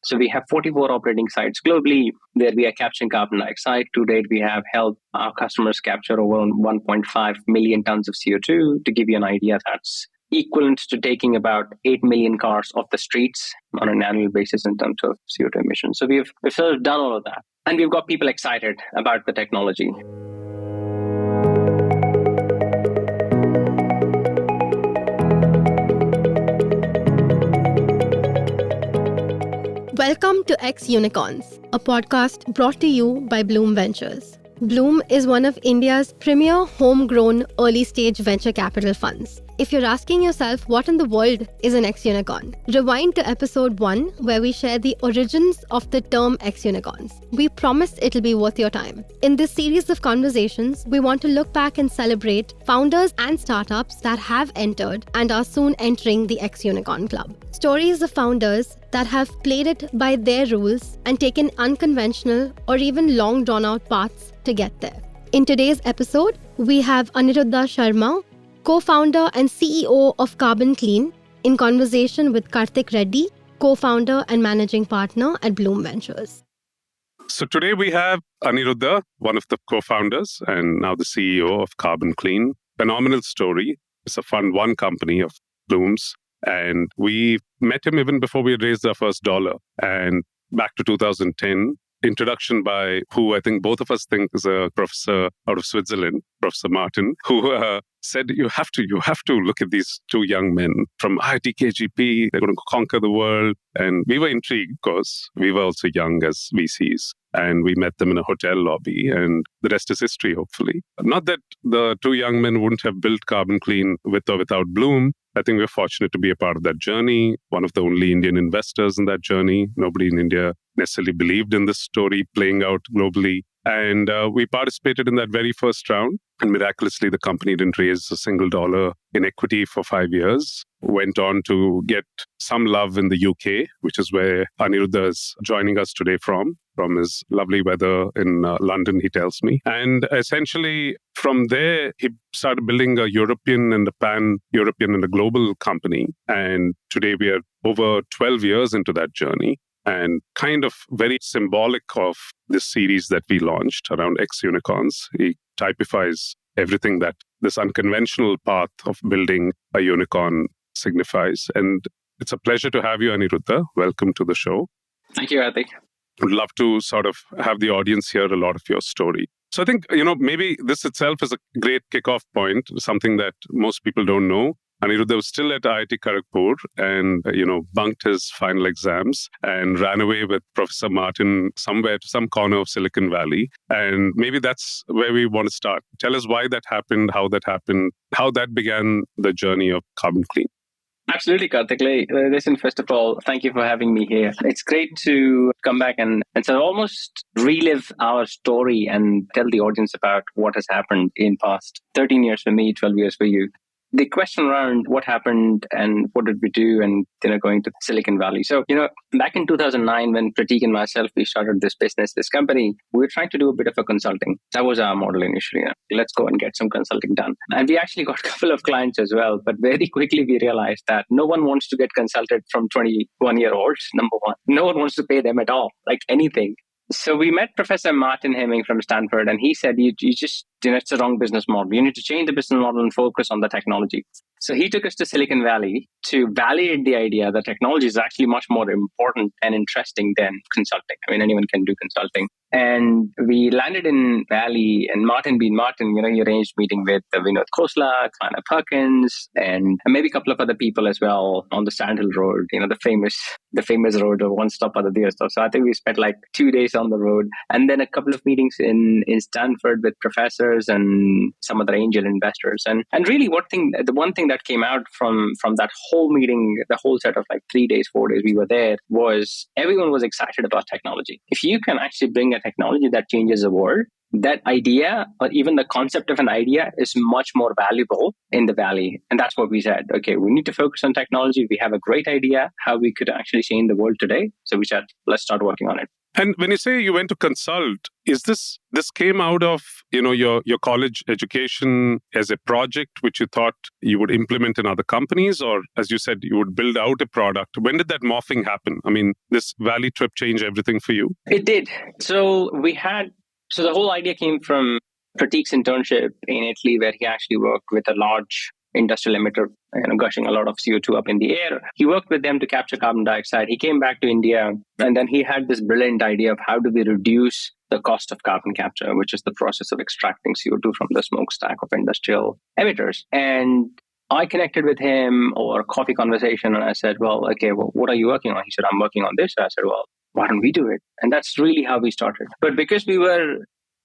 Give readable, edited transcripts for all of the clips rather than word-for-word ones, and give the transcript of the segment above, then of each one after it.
So we have 44 operating sites globally where we are capturing carbon dioxide. To date, we have helped our customers capture over 1.5 million tons of CO2. To give you an idea, that's equivalent to taking about 8 million cars off the streets on an annual basis in terms of CO2 emissions. So we've sort of done all of that. And we've got people excited about the technology. Welcome to X Unicorns, a podcast brought to you by Blume Ventures. Blume is one of India's premier homegrown early-stage venture capital funds. If you're asking yourself what in the world is an X-Unicorn, rewind to episode 1 where we share the origins of the term X-Unicorns. We promise it'll be worth your time. In this series of conversations, we want to look back and celebrate founders and startups that have entered and are soon entering the X-Unicorn Club. Stories of founders that have played it by their rules and taken unconventional or even long drawn-out paths to get there. In today's episode, we have Aniruddha Sharma, co-founder and CEO of Carbon Clean, in conversation with Karthik Reddy, co-founder and managing partner at Blume Ventures. So today we have Aniruddha, one of the co-founders and now the CEO of Carbon Clean. Phenomenal story. It's a Fund 1 company of Blume's. And we met him even before we had raised our first dollar. And back to 2010, introduction by who I think both of us think is a professor out of Switzerland, Professor Martin, who said, you have to look at these two young men from IIT KGP. They're going to conquer the world. And we were intrigued because we were also young as VCs. And we met them in a hotel lobby, and the rest is history, hopefully. Not that the two young men wouldn't have built Carbon Clean with or without Blume. I think we're fortunate to be a part of that journey, one of the only Indian investors in that journey. Nobody in India necessarily believed in this story playing out globally. And we participated in that very first round. And miraculously, the company didn't raise a single dollar in equity for 5 years. Went on to get some love in the UK, which is where Aniruddha is joining us today from his lovely weather in London, he tells me. And essentially, from there, he started building a European and a pan-European and a global company. And today we are over 12 years into that journey. And kind of very symbolic of this series that we launched around X-Unicorns. He typifies everything that this unconventional path of building a unicorn signifies. And it's a pleasure to have you, Aniruddha. Welcome to the show. Thank you, Karthik. Would love to sort of have the audience hear a lot of your story. So I think, maybe this itself is a great kickoff point, something that most people don't know. Aniruddha was still at IIT Kharagpur and, bunked his final exams and ran away with Professor Martin somewhere to some corner of Silicon Valley. And maybe that's where we want to start. Tell us why that happened, how that began the journey of Carbon Clean. Absolutely, Karthik. Listen, first of all, thank you for having me here. It's great to come back and so almost relive our story and tell the audience about what has happened in past 13 years for me, 12 years for you. The question around what happened and what did we do and, going to Silicon Valley. So, back in 2009, when Pratik and myself, we started this business, this company, we were trying to do a bit of a consulting. That was our model initially. Let's go and get some consulting done. And we actually got a couple of clients as well. But very quickly, we realized that no one wants to get consulted from 21-year-olds, number one. No one wants to pay them at all, like anything. So we met Professor Martin Hemming from Stanford, and he said, you just, it's the wrong business model. You need to change the business model and focus on the technology. So he took us to Silicon Valley to validate the idea that technology is actually much more important and interesting than consulting. I mean, anyone can do consulting. And we landed in Valley, and Martin being Martin, he arranged meeting with Vinod Khosla, Kleiner Perkins, and maybe a couple of other people as well on the Sandhill Road, the famous road of one stop or the other stop. So I think we spent like 2 days on the road, and then a couple of meetings in Stanford with professors and some other angel investors. And really the one thing that came out from that whole meeting, the whole set of like 3 days, 4 days we were there, was everyone was excited about technology. If you can actually bring a technology that changes the world, that idea or even the concept of an idea is much more valuable in the Valley. And that's what we said. Okay, we need to focus on technology. We have a great idea how we could actually change the world today. So we said, let's start working on it. And when you say you went to consult, is this came out of your college education as a project which you thought you would implement in other companies, or as you said you would build out a product? When did that morphing happen? I mean, this Valley trip change everything for you? It did. So the whole idea came from Pratik's internship in Italy, where he actually worked with a large industrial emitter, gushing a lot of CO2 up in the air. He worked with them to capture carbon dioxide. He came back to India, and then he had this brilliant idea of how do we reduce the cost of carbon capture, which is the process of extracting CO2 from the smokestack of industrial emitters. And I connected with him over a coffee conversation, and I said, well, okay, well, what are you working on? He said, I'm working on this. I said, well, why don't we do it? And that's really how we started. But because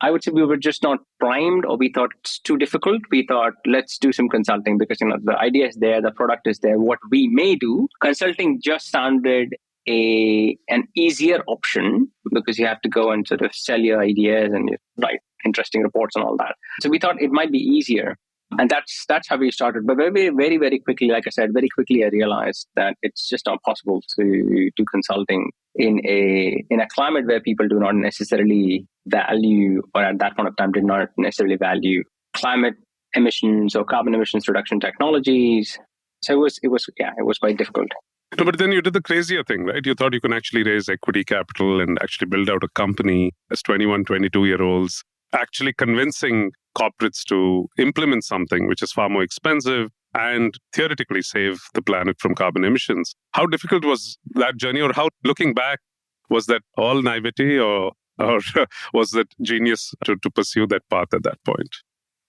I would say we were just not primed, or we thought it's too difficult, we thought, let's do some consulting because, the idea is there, the product is there, what we may do. Consulting just sounded an easier option because you have to go and sort of sell your ideas and you write interesting reports and all that. So we thought it might be easier. And that's how we started. But very, very, very quickly, like I said, very quickly I realized that it's just not possible to do consulting in a climate where people do not necessarily value, or at that point of time did not necessarily value, climate emissions or carbon emissions reduction technologies. So it was quite difficult. No, but then you did the crazier thing, right? You thought you can actually raise equity capital and actually build out a company as 21, 22-year-olds, actually convincing corporates to implement something which is far more expensive and theoretically save the planet from carbon emissions. How difficult was that journey, or how, looking back, was that all naivety or was it genius to pursue that path at that point?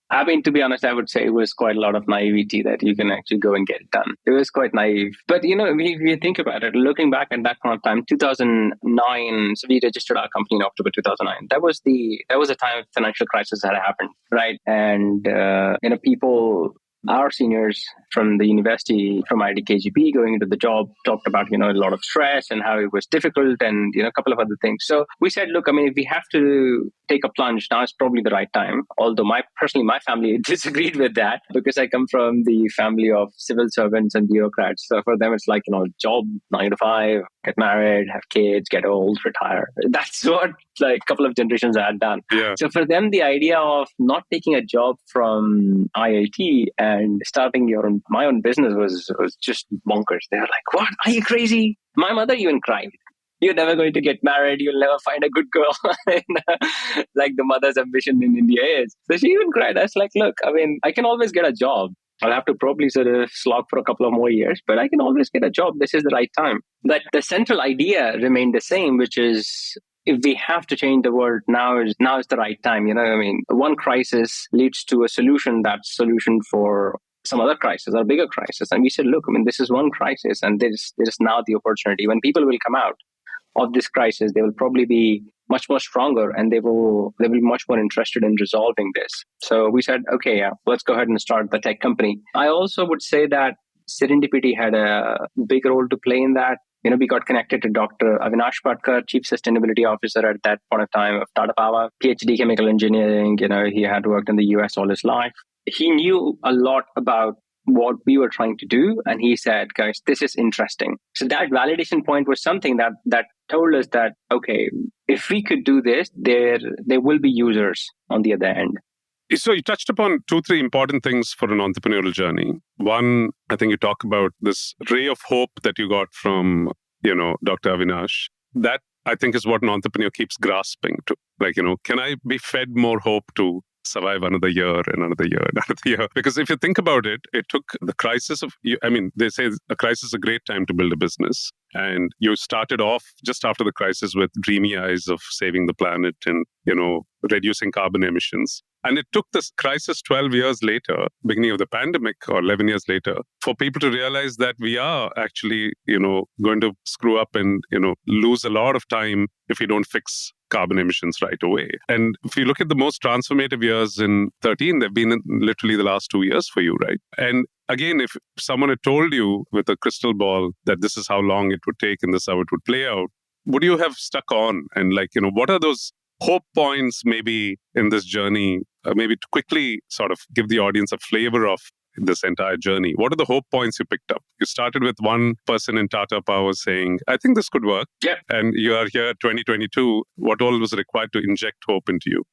I mean, to be honest, I would say it was quite a lot of naivety that you can actually go and get it done. It was quite naive. But, if you think about it, looking back at that point of time, 2009, so we registered our company in October 2009. That was the time financial crisis had happened, right? And, our seniors from the university, from IDKGP, going into the job, talked about, a lot of stress and how it was difficult and, a couple of other things. So we said, look, I mean, if we have to take a plunge, now is probably the right time. Although my family disagreed with that because I come from the family of civil servants and bureaucrats. So for them, it's like, job 9 to 5, get married, have kids, get old, retire. That's what a couple of generations had done. Yeah. So for them, the idea of not taking a job from IIT and starting my own business was just bonkers. They were like, what? Are you crazy? My mother even cried. You're never going to get married. You'll never find a good girl. Like the mother's ambition in India is. So she even cried. I was like, look, I mean, I can always get a job. I'll have to probably sort of slog for a couple of more years, but I can always get a job. This is the right time. But the central idea remained the same, which is, if we have to change the world, now is the right time. One crisis leads to a solution, that's solution for some other crisis or bigger crisis. And we said, look, I mean, this is one crisis, and there's now the opportunity. When people will come out of this crisis, they will probably be much more stronger, and they will be much more interested in resolving this. So we said, okay, yeah, let's go ahead and start the tech company. I also would say that serendipity had a big role to play in that. We got connected to Dr. Avinash Patkar, Chief Sustainability Officer at that point of time of Tata Power, PhD chemical engineering. He had worked in the US all his life. He knew a lot about what we were trying to do. And he said, guys, this is interesting. So that validation point was something that told us that, okay, if we could do this, there will be users on the other end. So you touched upon 2-3 important things for an entrepreneurial journey. One, I think you talk about this ray of hope that you got from, Dr. Avinash. That, I think, is what an entrepreneur keeps grasping to. Like, can I be fed more hope to survive another year and another year and another year? Because if you think about it, it took the crisis of, they say a crisis is a great time to build a business. And you started off just after the crisis with dreamy eyes of saving the planet and, reducing carbon emissions. And it took this crisis 12 years later, beginning of the pandemic, or 11 years later, for people to realize that we are actually, going to screw up and, lose a lot of time if we don't fix carbon emissions right away. And if you look at the most transformative years in 13, they've been literally the last 2 years for you, right? And again, if someone had told you with a crystal ball that this is how long it would take and this is how it would play out, would you have stuck on? And what are those hope points maybe in this journey, maybe to quickly sort of give the audience a flavor of, this entire journey? What are the hope points you picked up? You started with one person in Tata Power saying, I think this could work. Yeah. And you are here 2022. What all was required to inject hope into you?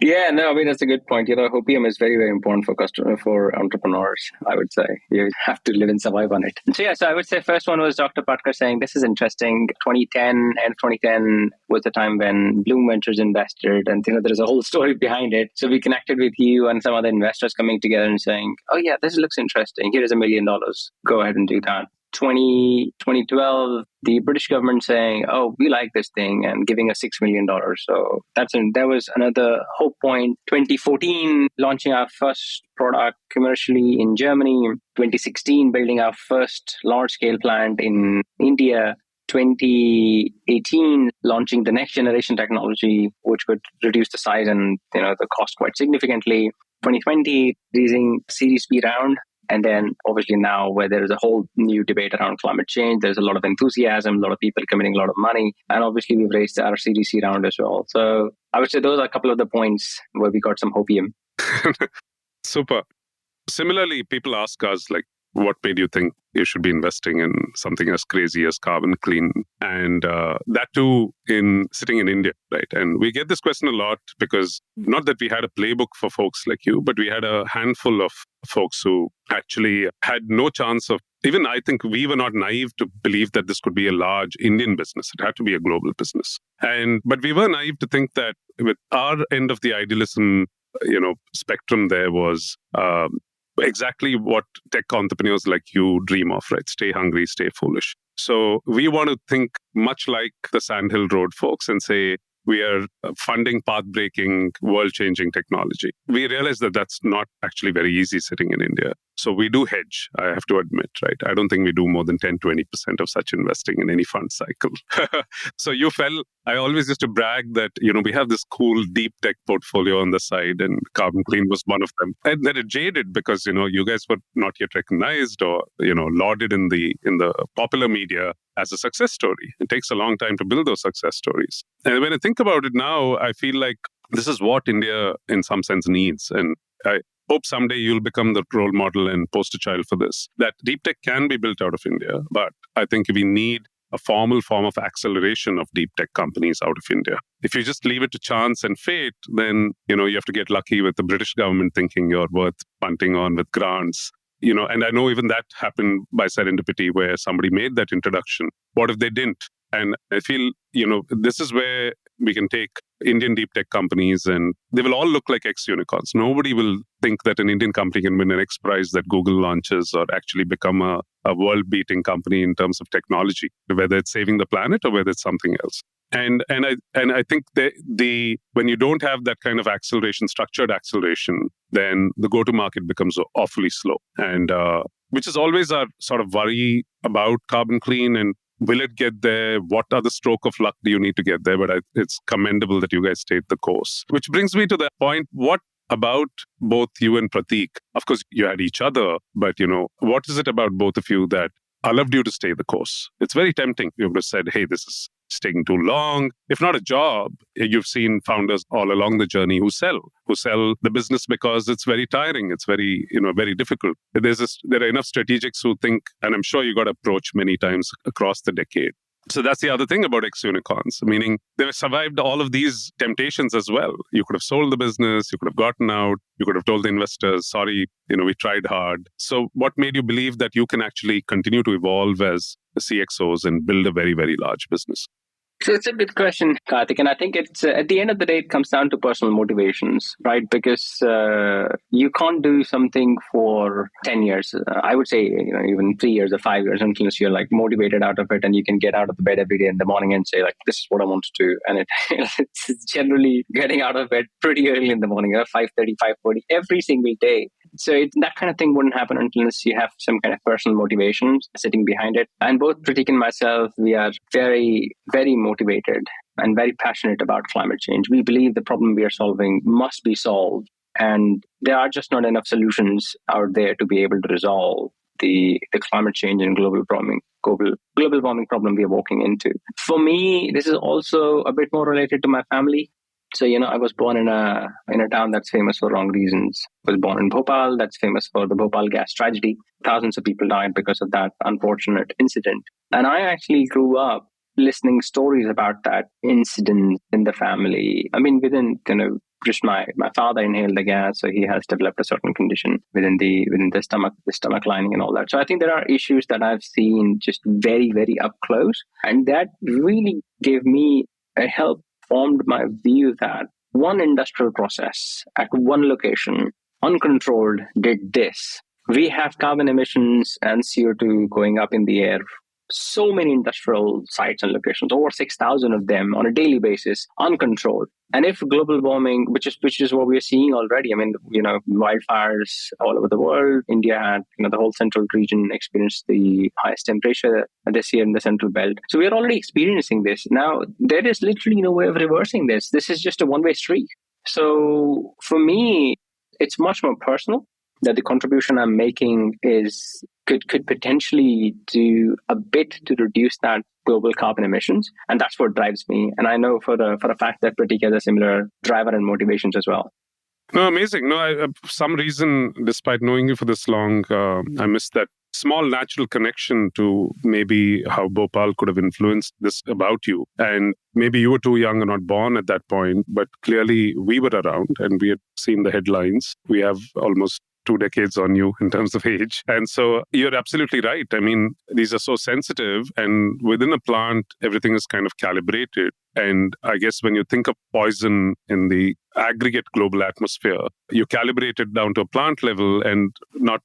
Yeah, no, I mean, that's a good point. Hopium is very, very important for entrepreneurs, I would say. You have to live and survive on it. So I would say first one was Dr. Patkar saying, this is interesting. 2010 and 2010 was the time when Blume Ventures invested. And, there's a whole story behind it. So we connected with you and some other investors coming together and saying, oh, yeah, this looks interesting. Here is $1 million. Go ahead and do that. 2012, the British government saying, oh, we like this thing and giving us $6 million. So that was another hope point. 2014, launching our first product commercially in Germany. 2016, building our first large-scale plant in India. 2018, launching the next generation technology, which would reduce the size and the cost quite significantly. 2020, raising Series B round. And then obviously now where there is a whole new debate around climate change, there's a lot of enthusiasm, a lot of people committing a lot of money. And obviously we've raised our Series C round as well. So I would say those are a couple of the points where we got some hopium. Super. Similarly, people ask us, what made you think you should be investing in something as crazy as Carbon Clean? And that too sitting in India, right? And we get this question a lot because not that we had a playbook for folks like you, but we had a handful of folks who actually had no chance of, even I think we were not naive to believe that this could be a large Indian business. It had to be a global business. But we were naive to think that with our end of the idealism, spectrum there was exactly what tech entrepreneurs like you dream of, right? Stay hungry, stay foolish. So we want to think much like the Sandhill Road folks and say, we are funding path-breaking, world-changing technology. We realize that that's not actually very easy sitting in India. So we do hedge, I have to admit, right? I don't think we do more than 10-20% of such investing in any fund cycle. So I always used to brag that, we have this cool deep tech portfolio on the side, and Carbon Clean was one of them. And then it jaded because, you guys were not yet recognized or, lauded in the popular media as a success story. It takes a long time to build those success stories. And when I think about it now, I feel like this is what India in some sense needs. And I hope someday you'll become the role model and poster child for this. That deep tech can be built out of India, but I think we need a formal form of acceleration of deep tech companies out of India. If you just leave it to chance and fate, then, you have to get lucky with the British government thinking you're worth punting on with grants. And I know even that happened by serendipity where somebody made that introduction. What if they didn't? And I feel, this is where we can take Indian deep tech companies and they will all look like ex-unicorns. Nobody will think that an Indian company can win an X Prize that Google launches or actually become a world-beating company in terms of technology, whether it's saving the planet or whether it's something else. And I think when you don't have that kind of acceleration, structured acceleration, then the go-to-market becomes awfully slow. And which is always our sort of worry about Carbon Clean and will it get there? What other stroke of luck do you need to get there? But it's commendable that you guys stayed the course. Which brings me to the point, what about both you and Prateek? Of course, you had each other, but what is it about both of you that allowed you to stay the course? It's very tempting. You would have said, hey, this is taking too long. If not a job, you've seen founders all along the journey who sell the business because it's very tiring. It's very, very difficult. There are enough strategics who think, and I'm sure you got approached many times across the decade. So that's the other thing about ex-unicorns, meaning they've survived all of these temptations as well. You could have sold the business, you could have gotten out, you could have told the investors, sorry, we tried hard. So what made you believe that you can actually continue to evolve as CXOs and build a very, very large business? So it's a good question, Karthik. And I think it's at the end of the day, it comes down to personal motivations, right? Because you can't do something for 10 years. I would say, even 3 years or 5 years unless you're motivated out of it and you can get out of the bed every day in the morning and say this is what I want to do. And it's generally getting out of bed pretty early in the morning, 5:30, 5:40 every single day. So that kind of thing wouldn't happen unless you have some kind of personal motivations sitting behind it. And both Prateek and myself, we are very, very motivated and very passionate about climate change. We believe the problem we are solving must be solved. And there are just not enough solutions out there to be able to resolve the climate change and global warming problem we are walking into. For me, this is also a bit more related to my family. So, I was born in a town that's famous for wrong reasons. I was born in Bhopal, that's famous for the Bhopal Gas Tragedy. Thousands of people died because of that unfortunate incident. And I actually grew up listening stories about that incident in the family. I mean, within just my father inhaled the gas, so he has developed a certain condition within the stomach lining and all that. So I think there are issues that I've seen just very, very up close, and that really gave me a help formed my view that one industrial process at one location, uncontrolled, did this. We have carbon emissions and CO2 going up in the air. So many industrial sites and locations, over 6,000 of them on a daily basis, uncontrolled. And if global warming, which is what we're seeing already, I mean, wildfires all over the world. India had, the whole central region experienced the highest temperature this year in the central belt. So we're already experiencing this. Now, there is literally no way of reversing this. This is just a one-way street. So for me, it's much more personal, that the contribution I'm making could potentially do a bit to reduce that global carbon emissions, and that's what drives me. And I know for a fact that Pratik has a similar driver and motivations as well. No, amazing. No, for some reason, despite knowing you for this long, I missed that small natural connection to maybe how Bhopal could have influenced this about you. And maybe you were too young and not born at that point, but clearly we were around and we had seen the headlines. We have almost 2 decades on you in terms of age. And so you're absolutely right. I mean, these are so sensitive, and within a plant, everything is kind of calibrated. And I guess when you think of poison in the aggregate global atmosphere, you calibrate it down to a plant level, and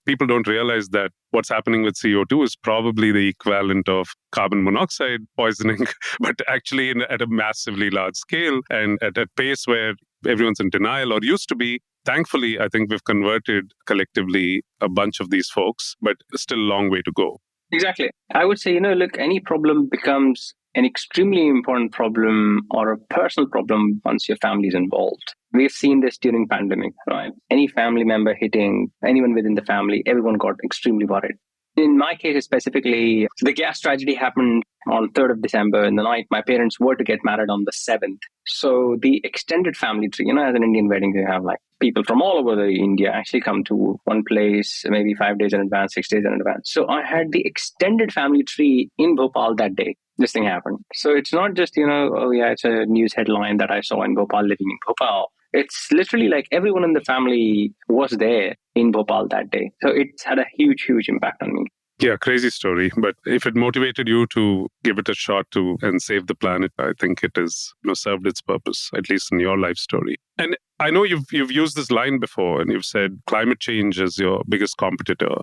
people don't realize that what's happening with CO2 is probably the equivalent of carbon monoxide poisoning, but actually at a massively large scale and at a pace where everyone's in denial, or used to be. Thankfully, I think we've converted collectively a bunch of these folks, but still a long way to go. Exactly. I would say, look, any problem becomes an extremely important problem or a personal problem once your family is involved. We've seen this during pandemic, right? Any family member hitting anyone within the family, everyone got extremely worried. In my case specifically, the gas tragedy happened on 3rd of December in the night. My parents were to get married on the 7th. So the extended family tree, as an Indian wedding, you have like people from all over India actually come to one place, maybe 5 days in advance, 6 days in advance. So I had the extended family tree in Bhopal that day. This thing happened. So it's not just, it's a news headline that I saw in Bhopal, living in Bhopal. It's literally like everyone in the family was there in Bhopal that day. So it's had a huge, huge impact on me. Yeah, crazy story. But if it motivated you to give it a shot and save the planet, I think it has served its purpose, at least in your life story. And I know you've used this line before, and you've said climate change is your biggest competitor.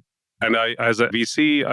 And I, as a VC,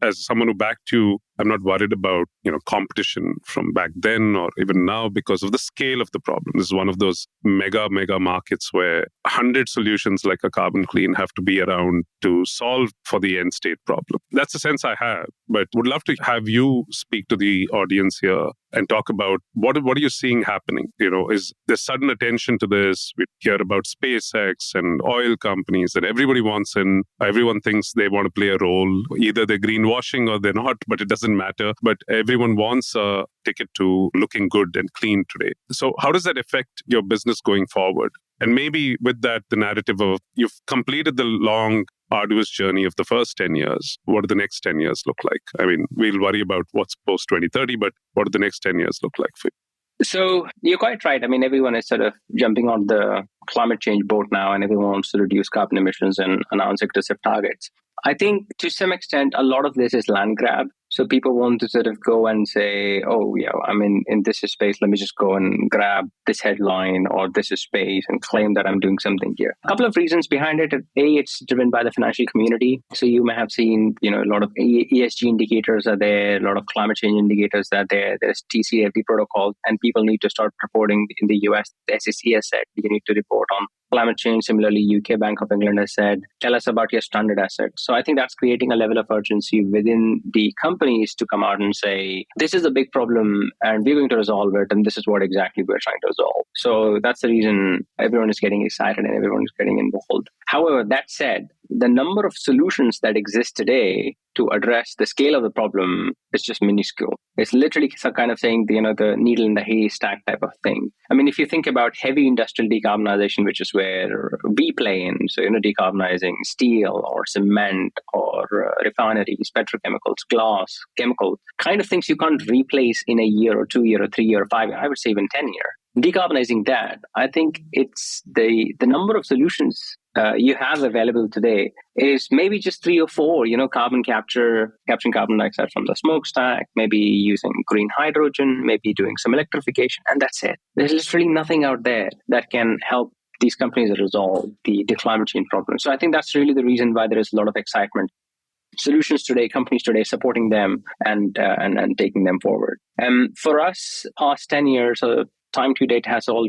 as someone who backed you, I'm not worried about, competition from back then or even now because of the scale of the problem. This is one of those mega markets where 100 solutions like a Carbon Clean have to be around to solve for the end state problem. That's the sense I have, but would love to have you speak to the audience here and talk about what are you seeing happening? Is there sudden attention to this? We hear about SpaceX and oil companies that everybody wants in. Everyone thinks they want to play a role. Either they're greenwashing or they're not, but it doesn't matter. But everyone wants a ticket to looking good and clean today. So how does that affect your business going forward? And maybe with that, the narrative of you've completed the long, arduous journey of the first 10 years. What do the next 10 years look like? I mean, we'll worry about what's post 2030, but what do the next 10 years look like for you? So you're quite right. I mean, everyone is sort of jumping on the climate change boat now, and everyone wants to reduce carbon emissions and announce aggressive targets. I think to some extent, a lot of this is land grab. So people want to sort of go and say, oh, yeah, I'm in this space. Let me just go and grab this headline or this space and claim that I'm doing something here. A couple of reasons behind it. A, it's driven by the financial community. So you may have seen, a lot of ESG indicators are there, a lot of climate change indicators are there. There's TCFD protocol, and people need to start reporting. In the US, the SEC has said you need to report on climate change. Similarly, UK Bank of England has said, tell us about your stranded assets. So I think that's creating a level of urgency within the companies to come out and say, this is a big problem and we're going to resolve it. And this is what exactly we're trying to resolve. So that's the reason everyone is getting excited and everyone is getting involved. However, that said, the number of solutions that exist today to address the scale of the problem is just minuscule. It's literally some kind of saying, the needle in the haystack type of thing. I mean, if you think about heavy industrial decarbonization, which is where we play in, so, decarbonizing steel or cement or refineries, petrochemicals, glass, chemical, kind of things you can't replace in a year or 2 year or 3 year or 5 year, I would say even 10 year. Decarbonizing that, I think it's the number of solutions you have available today is maybe just 3 or 4, carbon capturing carbon dioxide from the smokestack, maybe using green hydrogen, maybe doing some electrification, and that's it. There's literally nothing out there that can help these companies resolve the climate change problem. So I think that's really the reason why there is a lot of excitement. Solutions today, companies today supporting them and taking them forward. For us, past 10 years, time to date has all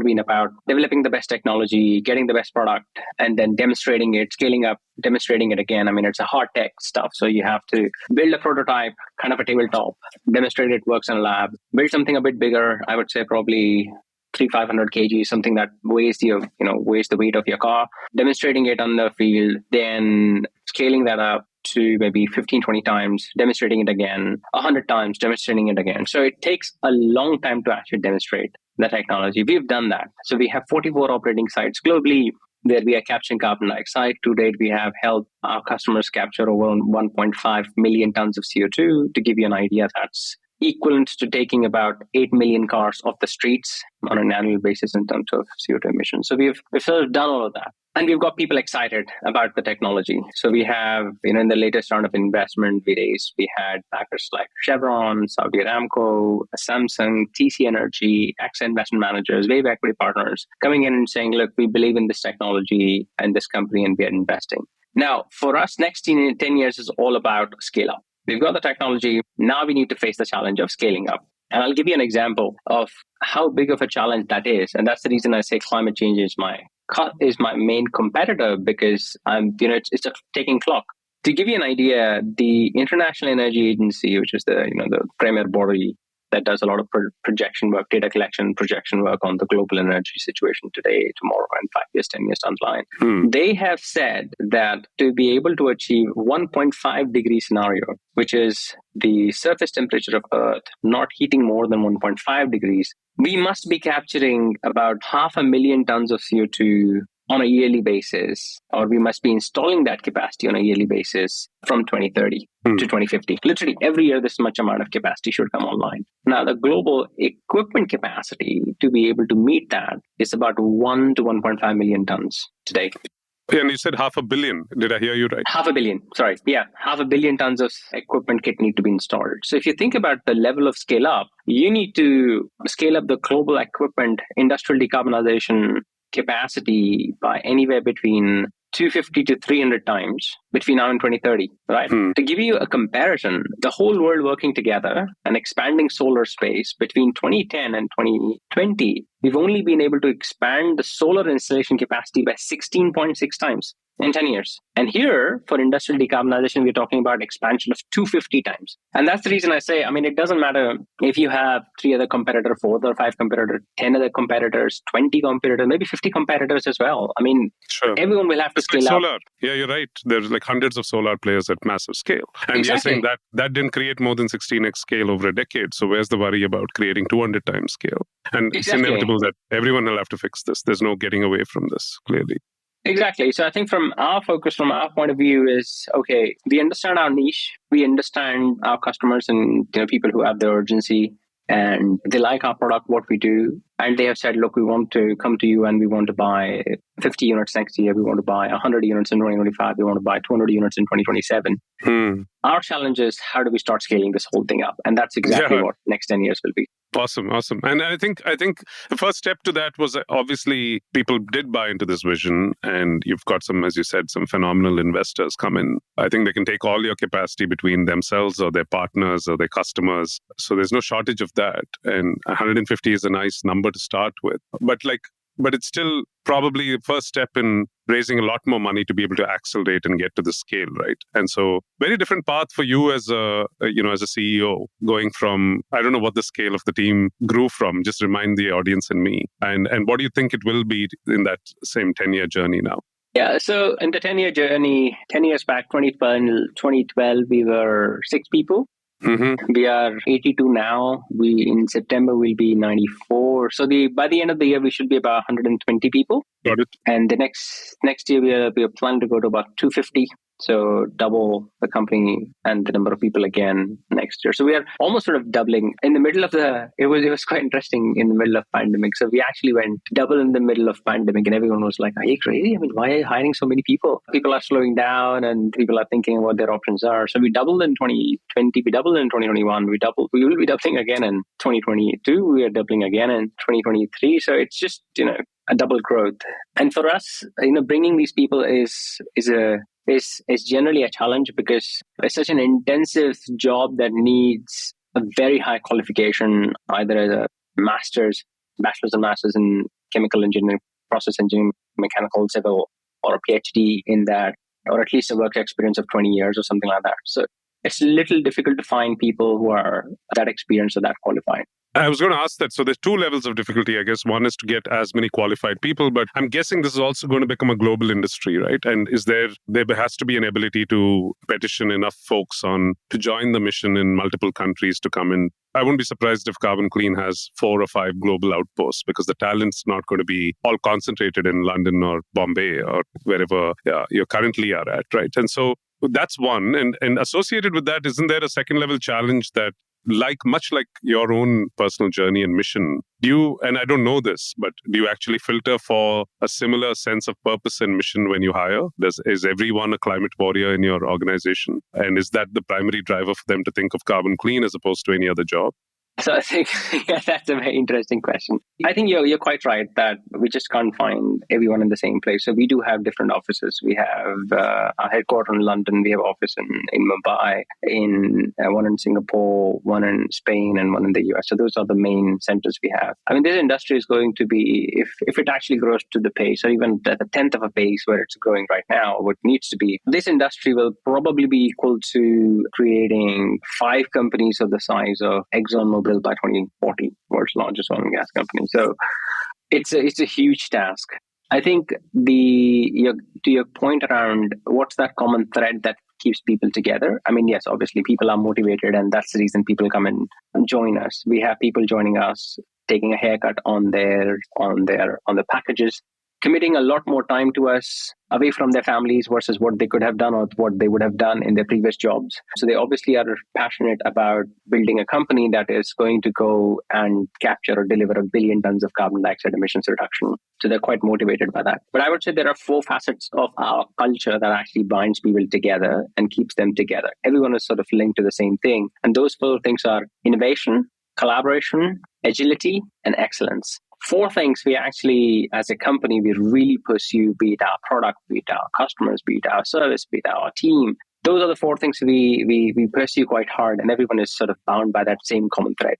been about developing the best technology, getting the best product, and then demonstrating it, scaling up, demonstrating it again. I mean, it's a hard tech stuff. So you have to build a prototype, kind of a tabletop, demonstrate it works in a lab, build something a bit bigger. I would say probably 300-500 kg, something that weighs the weight of your car, demonstrating it on the field, then scaling that up to maybe 15-20 times, demonstrating it again, 100 times, demonstrating it again. So it takes a long time to actually demonstrate the technology. We've done that. So we have 44 operating sites globally where we are capturing carbon dioxide. To date, we have helped our customers capture over 1.5 million tons of CO2. To give you an idea, that's equivalent to taking about 8 million cars off the streets on an annual basis in terms of CO2 emissions. So we've sort of done all of that. And we've got people excited about the technology. So we have, in the latest round of investment we raised, we had backers like Chevron, Saudi Aramco, Samsung, TC Energy, AXA Investment Managers, Wave Equity Partners coming in and saying, look, we believe in this technology and this company and we are investing. Now, for us, next 10 years is all about scale up. We've got the technology. Now we need to face the challenge of scaling up. And I'll give you an example of how big of a challenge that is. And that's the reason I say climate change is my main competitor, because it's a ticking clock. To give you an idea, the International Energy Agency, which is the premier body that does a lot of projection work, data collection, projection work on the global energy situation today, tomorrow, and 5 years, 10 years down the line. They have said that to be able to achieve 1.5 degree scenario, which is the surface temperature of Earth not heating more than 1.5 degrees, we must be capturing about 500,000 tons of CO2 on a yearly basis, or we must be installing that capacity on a yearly basis from 2030 to 2050. Literally every year, this much amount of capacity should come online. Now, the global equipment capacity to be able to meet that is about 1 to 1.5 million tons today. And you said 500 million. Did I hear you right? 500 million. Sorry. Yeah. 500 million tons of equipment kit need to be installed. So if you think about the level of scale up, you need to scale up the global equipment industrial decarbonization capacity by anywhere between 250 to 300 times between now and 2030, right? To give you a comparison, the whole world working together and expanding solar space between 2010 and 2020, we've only been able to expand the solar installation capacity by 16.6 times in 10 years. And here, for industrial decarbonization, we're talking about expansion of 250 times. And that's the reason I say, it doesn't matter if you have 3 other competitors, 4 or 5 competitors, 10 other competitors, 20 competitors, maybe 50 competitors as well. Sure. Everyone will have to scale up. Solar. Yeah, you're right. There's like hundreds of solar players at massive scale. And Exactly. You're saying that didn't create more than 16x scale over a decade. So where's the worry about creating 200 times scale? And It's inevitable that everyone will have to fix this. There's no getting away from this, clearly. Exactly. So I think from our point of view is, okay, we understand our niche, we understand our customers and people who have the urgency and they like our product, what we do. And they have said, look, we want to come to you and we want to buy 50 units next year. We want to buy 100 units in 2025. We want to buy 200 units in 2027. Our challenge is how do we start scaling this whole thing up? And that's exactly what next 10 years will be. Awesome. And I think the first step to that was obviously people did buy into this vision, and you've got some, as you said, some phenomenal investors come in. I think they can take all your capacity between themselves or their partners or their customers. So there's no shortage of that. And 150 is a nice number to start with. But it's still probably the first step in raising a lot more money to be able to accelerate and get to the scale, right? And so very different path for you as a CEO, going from, I don't know what the scale of the team grew from, just remind the audience and me. And what do you think it will be in that same 10-year journey now? Yeah, so in the 10-year journey, 10 years back, 2012, we were 6 people. We are 82 now. In September we'll be 94. So by the end of the year we should be about 120 people. Got it. And the next year we are planning to go to about 250. So double the company and the number of people again next year. So we are almost sort of doubling in the middle of it was quite interesting in the middle of pandemic. So we actually went double in the middle of pandemic and everyone was like, are you crazy? I mean, why are you hiring so many people? People are slowing down and people are thinking what their options are. So we doubled in 2020, we doubled in 2021, we will be doubling again in 2022, we are doubling again in 2023. So it's just, a double growth. And for us, bringing these people is generally a challenge because it's such an intensive job that needs a very high qualification, either as a bachelor's and master's in chemical engineering, process engineering, mechanical, civil, or a PhD in that, or at least a work experience of 20 years or something like that. So it's a little difficult to find people who are that experienced or that qualified. I was going to ask that. So there's two levels of difficulty, I guess. One is to get as many qualified people, but I'm guessing this is also going to become a global industry, right? And there has to be an ability to petition enough folks to join the mission in multiple countries to come in. I wouldn't be surprised if Carbon Clean has 4 or 5 global outposts because the talent's not going to be all concentrated in London or Bombay or wherever you currently are at, right? And so that's one. And associated with that, isn't there a second level challenge that much like your own personal journey and mission, and I don't know this, but do you actually filter for a similar sense of purpose and mission when you hire? Is everyone a climate warrior in your organization? And is that the primary driver for them to think of Carbon Clean as opposed to any other job? So I think that's a very interesting question. I think you're quite right that we just can't find everyone in the same place. So we do have different offices. We have our headquarters in London. We have office in Mumbai, one in Singapore, one in Spain, and one in the US. So those are the main centers we have. I mean, this industry is going to be, if it actually grows to the pace, or even at a tenth of a pace where it's growing right now, what needs to be, this industry will probably be equal to creating 5 companies of the size of ExxonMobil by 2040, world's largest oil and gas company. So it's a huge task. I think to your point around what's that common thread that keeps people together. I mean, yes, obviously people are motivated, and that's the reason people come and join us. We have people joining us, taking a haircut on the packages, committing a lot more time to us away from their families versus what they could have done or what they would have done in their previous jobs. So they obviously are passionate about building a company that is going to go and capture or deliver 1 billion tons of carbon dioxide emissions reduction. So they're quite motivated by that. But I would say there are 4 facets of our culture that actually binds people together and keeps them together. Everyone is sort of linked to the same thing. And those 4 things are innovation, collaboration, agility, and excellence. 4 things we actually, as a company, we really pursue, be it our product, be it our customers, be it our service, be it our team. Those are the 4 things we pursue quite hard, and everyone is sort of bound by that same common thread.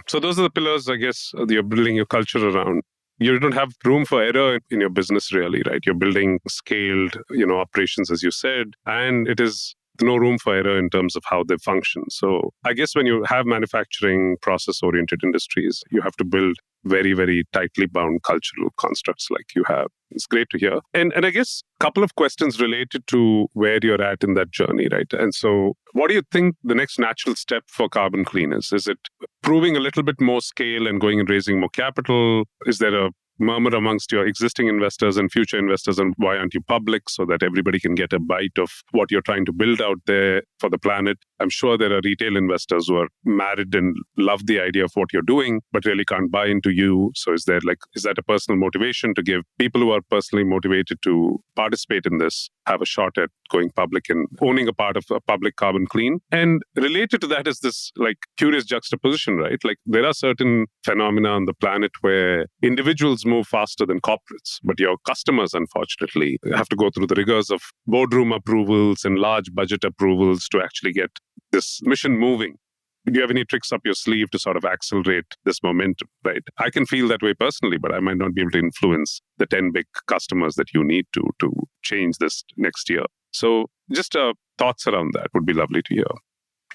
So those are the pillars, I guess, that you're building your culture around. You don't have room for error in your business, really, right? You're building scaled, operations, as you said, and it is no room for error in terms of how they function. So I guess when you have manufacturing process-oriented industries, you have to build very, very tightly bound cultural constructs like you have. It's great to hear. And I guess a couple of questions related to where you're at in that journey, right? And so what do you think the next natural step for Carbon Clean is? Is it proving a little bit more scale and going and raising more capital? Is there a murmur amongst your existing investors and future investors, and why aren't you public so that everybody can get a bite of what you're trying to build out there for the planet? I'm sure there are retail investors who are married and love the idea of what you're doing, but really can't buy into you. So is that a personal motivation to give people who are personally motivated to participate in this, have a shot at going public and owning a part of a public Carbon Clean? And related to that is this curious juxtaposition, right? There are certain phenomena on the planet where individuals move faster than corporates, but your customers, unfortunately, have to go through the rigors of boardroom approvals and large budget approvals to actually get this mission moving. Do you have any tricks up your sleeve to sort of accelerate this momentum, right? I can feel that way personally, but I might not be able to influence the 10 big customers that you need to change this next year. So just thoughts around that would be lovely to hear.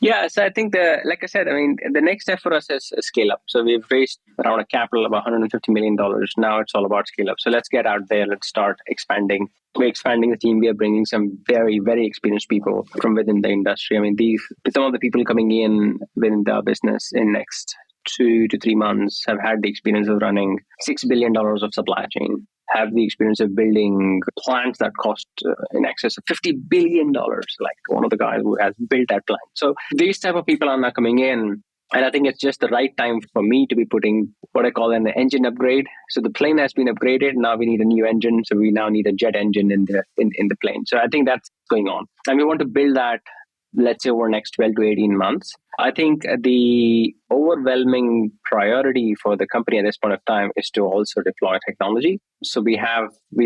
Yeah, so I think like I said, I mean, the next step for us is a scale up. So we've raised around a capital of $150 million. Now it's all about scale up. So let's get out there. Let's start expanding. We're expanding the team. We are bringing some very, very experienced people from within the industry. I mean, some of the people coming in within the business in next 2 to 3 months have had the experience of running $6 billion of supply chain, have the experience of building plants that cost in excess of $50 billion, like one of the guys who has built that plant. So these type of people are now coming in. And I think it's just the right time for me to be putting what I call an engine upgrade. So the plane has been upgraded. Now we need a new engine. So we now need a jet engine in the plane. So I think that's going on. And we want to build that, let's say, over the next 12 to 18 months. I think the overwhelming priority for the company at this point of time is to also deploy technology. So we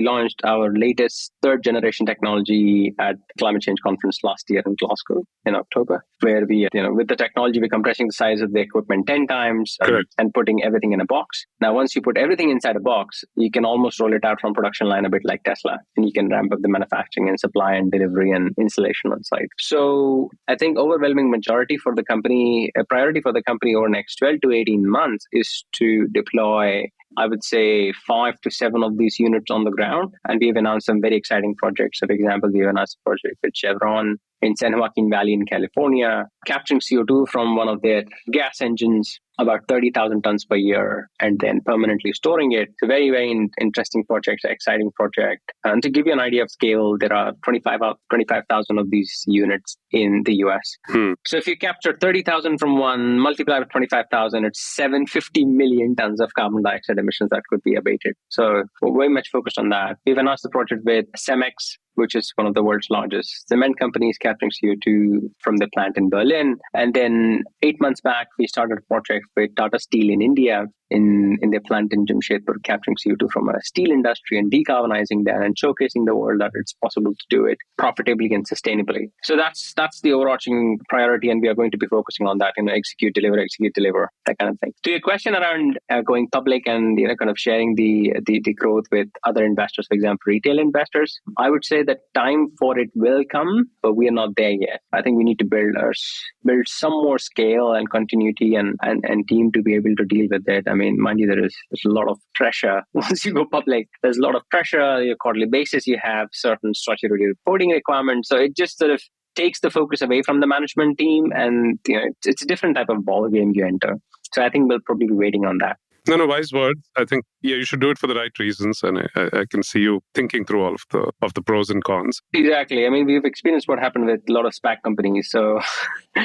launched our latest third generation technology at Climate Change Conference last year in Glasgow in October, where we, with the technology, we're compressing the size of the equipment 10 times and putting everything in a box. Now, once you put everything inside a box, you can almost roll it out from production line a bit like Tesla, and you can ramp up the manufacturing and supply and delivery and installation on site. So I think overwhelming majority for the company, a priority for the company over the next 12 to 18 months is to deploy, I would say, 5 to 7 of these units on the ground. And we've announced some very exciting projects. So, for example, we've announced a project with Chevron in San Joaquin Valley in California, capturing CO2 from one of their gas engines, about 30,000 tons per year, and then permanently storing it. It's a very, very interesting project, exciting project. And to give you an idea of scale, there are 25,000 of these units in the US. So if you capture 30,000 from one, multiply with 25,000, it's 750 million tons of carbon dioxide emissions that could be abated. So we're very much focused on that. We've announced the project with Cemex, which is one of the world's largest cement companies, capturing CO2 from the plant in Berlin. And then 8 months back, we started a project with Tata Steel in India, in their plant in Jamshedpur, capturing CO2 from a steel industry and decarbonizing that and showcasing the world that it's possible to do it profitably and sustainably. So that's the overarching priority, and we are going to be focusing on that, execute, deliver, that kind of thing. To your question around going public and kind of sharing the growth with other investors, for example, retail investors, I would say that time for it will come, but we are not there yet. I think we need to build some more scale and continuity and team to be able to deal with it. I mean, mind you, there's a lot of pressure once you go public. There's a lot of pressure. Your quarterly basis, you have certain statutory reporting requirements. So it just sort of takes the focus away from the management team, and it's a different type of ball game you enter. So I think we'll probably be waiting on that. No, wise words. I think, you should do it for the right reasons. And I can see you thinking through all of the pros and cons. Exactly. I mean, we've experienced what happened with a lot of SPAC companies. So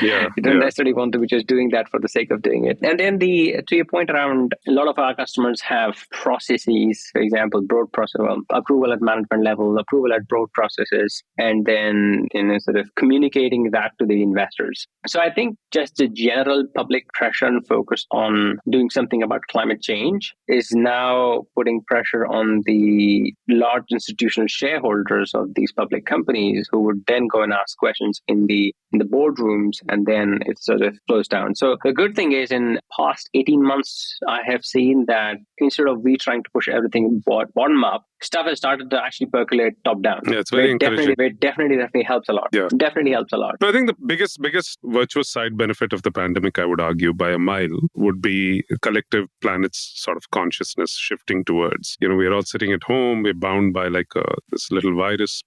you don't necessarily want to be just doing that for the sake of doing it. And then to your point around, a lot of our customers have processes, for example, broad process, approval at management level, approval at broad processes, and then sort of communicating that to the investors. So I think just the general public pressure and focus on doing something about climate change is now putting pressure on the large institutional shareholders of these public companies, who would then go and ask questions in the boardrooms, and then it sort of flows down. So the good thing is, in past 18 months, I have seen that instead of we trying to push everything bottom up, stuff has started to actually percolate top down. Yeah, it's very encouraging. It definitely helps a lot. Yeah. Definitely helps a lot. I think the biggest virtuous side benefit of the pandemic, I would argue, by a mile, would be collective planet's sort of consciousness shifting towards, we're all sitting at home, we're bound by this little virus,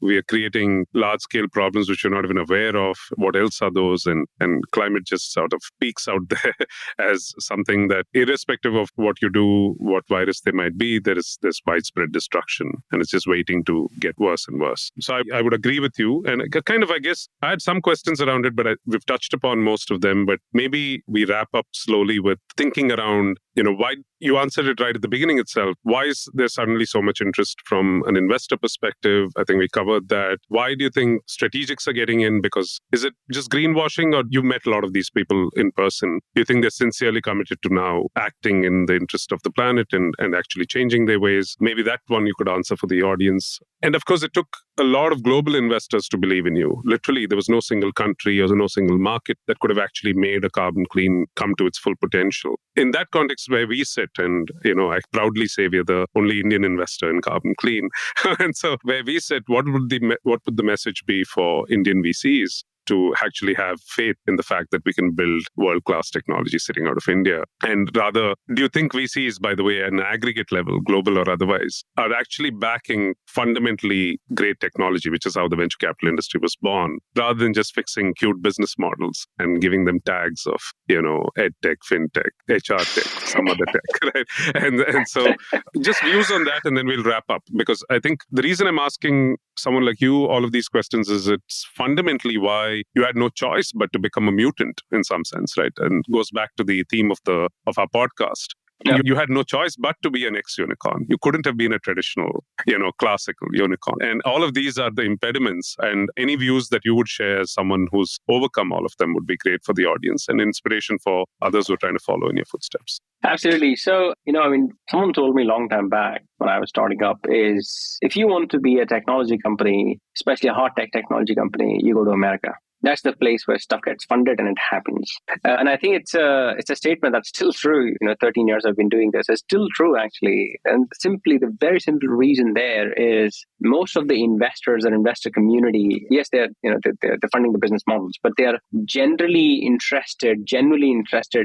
we are creating large scale problems which you're not even aware of. What else are those? And climate just sort of peeks out there as something that, irrespective of what you do, what virus they might be, there's widespread destruction, and it's just waiting to get worse and worse. So I would agree with you. And kind of, I guess, I had some questions around it, but we've touched upon most of them. But maybe we wrap up slowly with thinking around, why you answered it right at the beginning itself. Why is there suddenly so much interest from an investor perspective? I think we covered that. Why do you think strategics are getting in? Because is it just greenwashing, or you've met a lot of these people in person? Do you think they're sincerely committed to now acting in the interest of the planet and actually changing their ways? Maybe that one you could answer for the audience. And of course, it took a lot of global investors to believe in you. Literally, there was no single country or no single market that could have actually made a Carbon Clean come to its full potential. In that context where we sit, and I proudly say we're the only Indian investor in Carbon Clean. And so where we sit, what would the message be for Indian VCs to actually have faith in the fact that we can build world-class technology sitting out of India. And rather, do you think VCs, by the way, at an aggregate level, global or otherwise, are actually backing fundamentally great technology, which is how the venture capital industry was born, rather than just fixing cute business models and giving them tags of, ed tech, fintech, HR tech, some other tech, right? And so just views on that, and then we'll wrap up. Because I think the reason I'm asking someone like you all of these questions is it's fundamentally why you had no choice but to become a mutant in some sense, right? And goes back to the theme of our podcast. Yep. You had no choice but to be an ex-unicorn. You couldn't have been a traditional, classical unicorn. And all of these are the impediments. And any views that you would share as someone who's overcome all of them would be great for the audience and inspiration for others who are trying to follow in your footsteps. Absolutely. So, someone told me a long time back when I was starting up is if you want to be a technology company, especially a hard tech technology company, you go to America. That's the place where stuff gets funded and it happens. And I think it's a statement that's still true. 13 years I've been doing this. It's still true, actually. And the very simple reason there is most of the investors and investor community, yes, they're funding the business models, but they are genuinely interested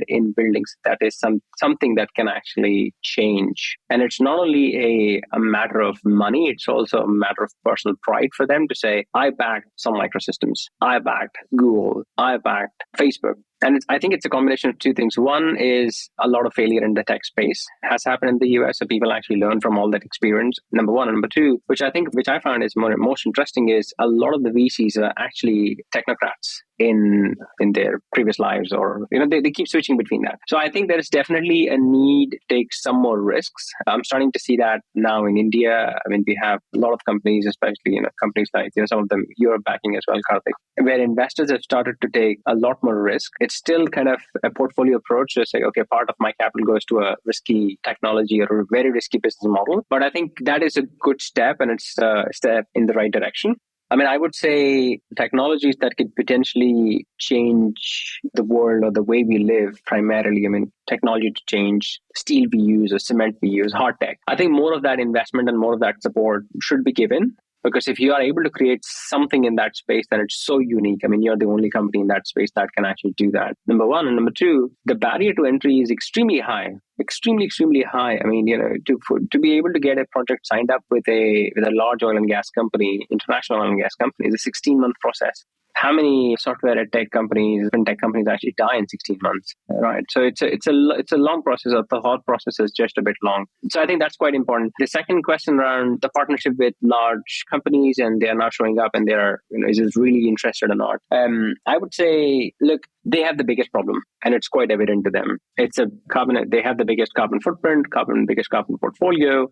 in buildings that is something that can actually change. And it's not only a matter of money, it's also a matter of personal pride for them to say, I backed Sun Microsystems, I backed Google, I backed Facebook. And I think it's a combination of two things. One is a lot of failure in the tech space has happened in the US, so people actually learn from all that experience. Number one. And number two, which I found is most interesting, is a lot of the VCs are actually technocrats in their previous lives, or they keep switching between that. So I think there is definitely a need to take some more risks. I'm starting to see that now in India. We have a lot of companies, especially companies like some of them you're backing as well, Karthik, where investors have started to take a lot more risk. It's still kind of a portfolio approach to say, okay, part of my capital goes to a risky technology or a very risky business model. But I think that is a good step, and it's a step in the right direction. I would say technologies that could potentially change the world or the way we live primarily. Technology to change steel we use or cement we use, hard tech. I think more of that investment and more of that support should be given. Because if you are able to create something in that space, then it's so unique. You're the only company in that space that can actually do that. Number one. And number two, the barrier to entry is extremely high. Extremely high. To be able to get a project signed up with a large oil and gas company, international oil and gas company, is a 16-month process. How many software and tech companies, fintech companies actually die in 16 months, right? So it's a long process. The thought process is just a bit long. So I think that's quite important. The second question around the partnership with large companies, and they are not showing up, and they are, is it really interested or not? I would say, look, they have the biggest problem, and it's quite evident to them. They have the biggest carbon footprint, biggest carbon portfolio.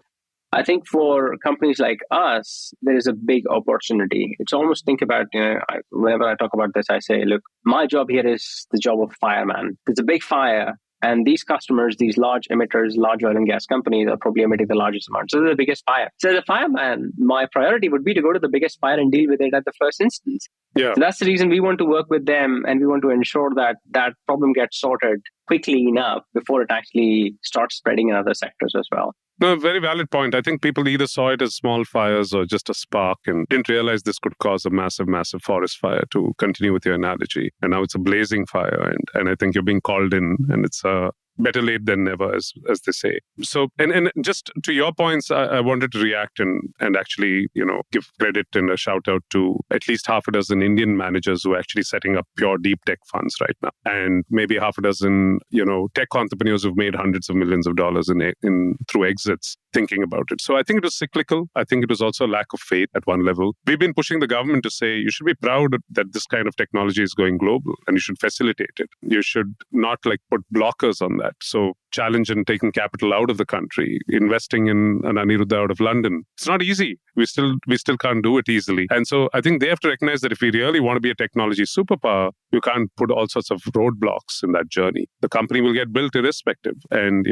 I think for companies like us, there is a big opportunity. It's almost, think about, whenever I talk about this, I say, look, my job here is the job of fireman. There's a big fire, and these customers, these large emitters, large oil and gas companies are probably emitting the largest amount. So they're the biggest fire. So as a fireman, my priority would be to go to the biggest fire and deal with it at the first instance. Yeah. So that's the reason we want to work with them, and we want to ensure that that problem gets sorted quickly enough before it actually starts spreading in other sectors as well. No, very valid point. I think people either saw it as small fires or just a spark and didn't realize this could cause a massive, massive forest fire, to continue with your analogy. And now it's a blazing fire. And I think you're being called in, and it's better late than never, as they say. So, and just to your points, I wanted to react and actually, give credit and a shout out to at least half a dozen Indian managers who are actually setting up pure deep tech funds right now. And maybe half a dozen, tech entrepreneurs who've made hundreds of millions of dollars in through exits, thinking about it. So I think it was cyclical. I think it was also a lack of faith at one level. We've been pushing the government to say, you should be proud that this kind of technology is going global, and you should facilitate it. You should not put blockers on that. So challenge and taking capital out of the country, investing in an Aniruddha out of London. It's not easy. We still can't do it easily. And so I think they have to recognize that if we really want to be a technology superpower, you can't put all sorts of roadblocks in that journey. The company will get built irrespective. And,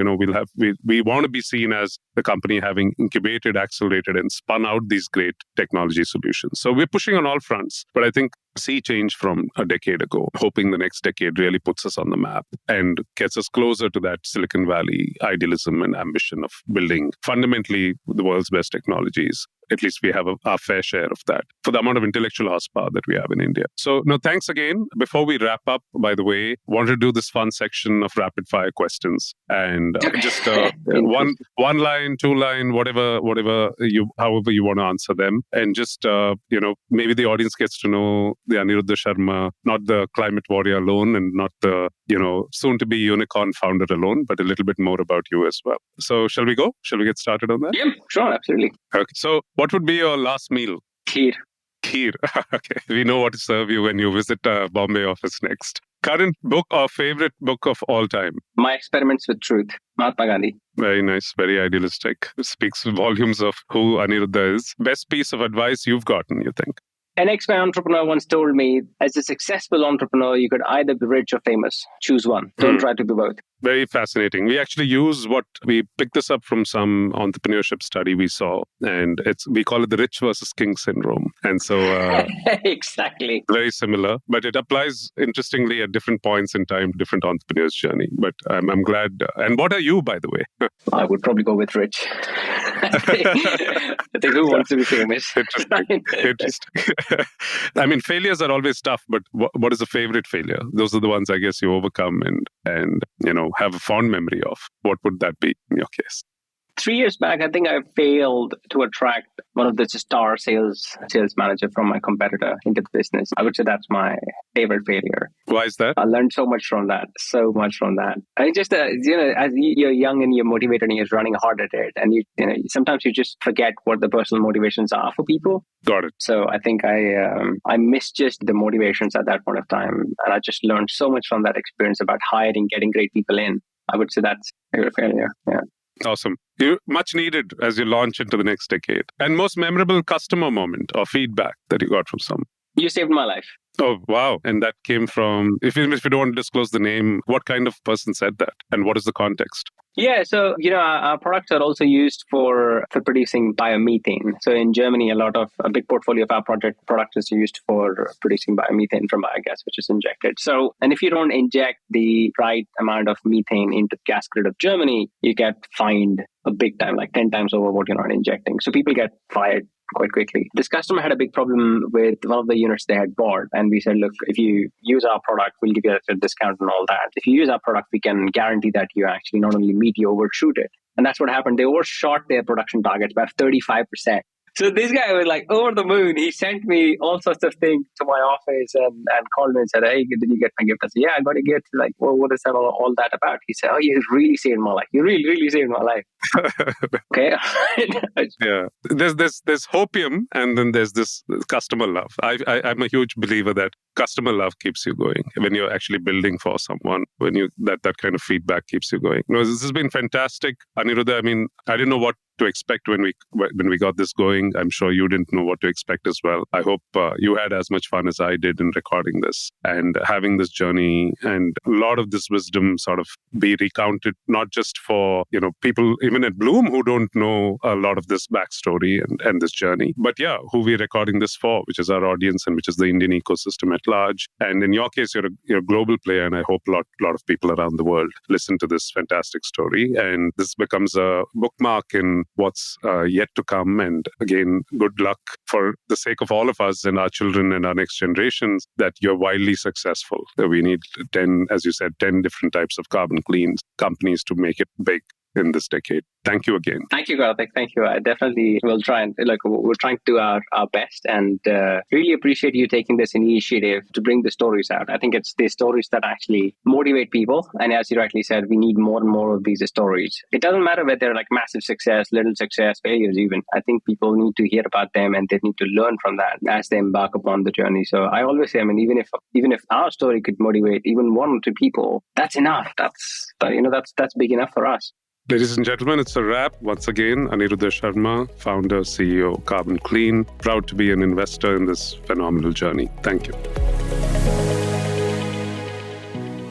we want to be seen as the company having incubated, accelerated, and spun out these great technology solutions. So we're pushing on all fronts. But I think sea change from a decade ago, hoping the next decade really puts us on the map and gets us closer to that Silicon Valley idealism and ambition of building fundamentally the world's best technologies at least we have our fair share of that for the amount of intellectual horsepower that we have in India. So, no, thanks again. Before we wrap up, by the way, wanted to do this fun section of rapid fire questions and just one line, 2 line, however you want to answer them, and just maybe the audience gets to know the Aniruddha Sharma, not the climate warrior alone, and not the soon to be unicorn founder alone, but a little bit more about you as well. So, shall we go? Shall we get started on that? Yeah, sure, absolutely. Okay. So, what would be your last meal? Kheer. Okay. We know what to serve you when you visit Bombay office next. Current book or favorite book of all time? My Experiments with Truth, Mahatma Gandhi. Very nice, very idealistic. Speaks volumes of who Aniruddha is. Best piece of advice you've gotten, you think? An ex-my entrepreneur once told me, as a successful entrepreneur, you could either be rich or famous. Choose one. Don't try to be both. Very fascinating. We actually we picked this up from some entrepreneurship study we saw, and we call it the rich versus king syndrome. And so exactly. Very similar, but it applies interestingly at different points in time, different entrepreneurs' journey. But I'm glad. And what are you, by the way? I would probably go with rich. I think who wants to be famous? Interesting. I mean, failures are always tough, but what is a favorite failure? Those are the ones I guess you overcome and have a fond memory of. What would that be in your case? 3 years back, I think I failed to attract one of the star sales manager from my competitor into the business. I would say that's my favorite failure. Why is that? I learned so much from that. I just, as you're young and you're motivated and you're running hard at it, and sometimes you just forget what the personal motivations are for people. Got it. So I think I misjudged the motivations at that point of time, and I just learned so much from that experience about hiring, getting great people in. I would say that's a failure. Yeah. Awesome. Much needed as you launch into the next decade. And most memorable customer moment or feedback that you got from someone? You saved my life. Oh, wow. And that came from, if you don't want to disclose the name, what kind of person said that? And what is the context? Yeah, so, our products are also used for producing biomethane. So in Germany, a big portfolio of our product is used for producing biomethane from biogas, which is injected. So, and if you don't inject the right amount of methane into the gas grid of Germany, you get fined a big time, like 10 times over what you're not injecting. So people get fired quite quickly. This customer had a big problem with one of the units they had bought. And we said, look, if you use our product, we'll give you a discount and all that. If you use our product, we can guarantee that you actually not only meet, you overshoot it. And that's what happened. They overshot their production targets by 35%. So this guy was like over the moon. He sent me all sorts of things to my office and called me and said, hey, did you get my gift? I said, yeah, I got a gift. Like, well, what is that all that about? He said, oh, you really saved my life. You really, really saved my life. Okay. Yeah. There's hopium, and then there's this customer love. I'm a huge believer that customer love keeps you going when you're actually building for someone, when that kind of feedback keeps you going. This has been fantastic. Aniruddha, I mean, I didn't know what to expect when we got this going. I'm sure you didn't know what to expect as well. I hope you had as much fun as I did in recording this and having this journey, and a lot of this wisdom sort of be recounted, not just for people even at Bloom who don't know a lot of this backstory and this journey, but who we're recording this for, which is our audience and which is the Indian ecosystem at large. And in your case, you're a global player, and I hope a lot of people around the world listen to this fantastic story, and this becomes a bookmark in what's yet to come. And again, good luck for the sake of all of us and our children and our next generations, that you're wildly successful. We need 10 different types of carbon clean companies to make it big in this decade. Thank you again. Thank you, Karthik. Thank you. I definitely will try and we're trying to do our best, and really appreciate you taking this initiative to bring the stories out. I think it's the stories that actually motivate people. And as you rightly said, we need more and more of these stories. It doesn't matter whether they're like massive success, little success, failures even. I think people need to hear about them, and they need to learn from that as they embark upon the journey. So I always say, I mean, even if our story could motivate even 1 or 2 people, that's enough. That's big enough for us. Ladies and gentlemen, it's a wrap. Once again, Aniruddha Sharma, founder, CEO, Carbon Clean, proud to be an investor in this phenomenal journey. Thank you.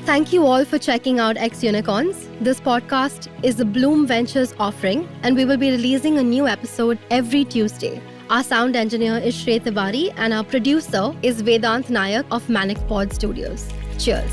Thank you all for checking out X Unicorns. This podcast is the Blume Ventures offering, and we will be releasing a new episode every Tuesday. Our sound engineer is Shrey Tiwari, and our producer is Vedant Nayak of Manic Pod Studios. Cheers.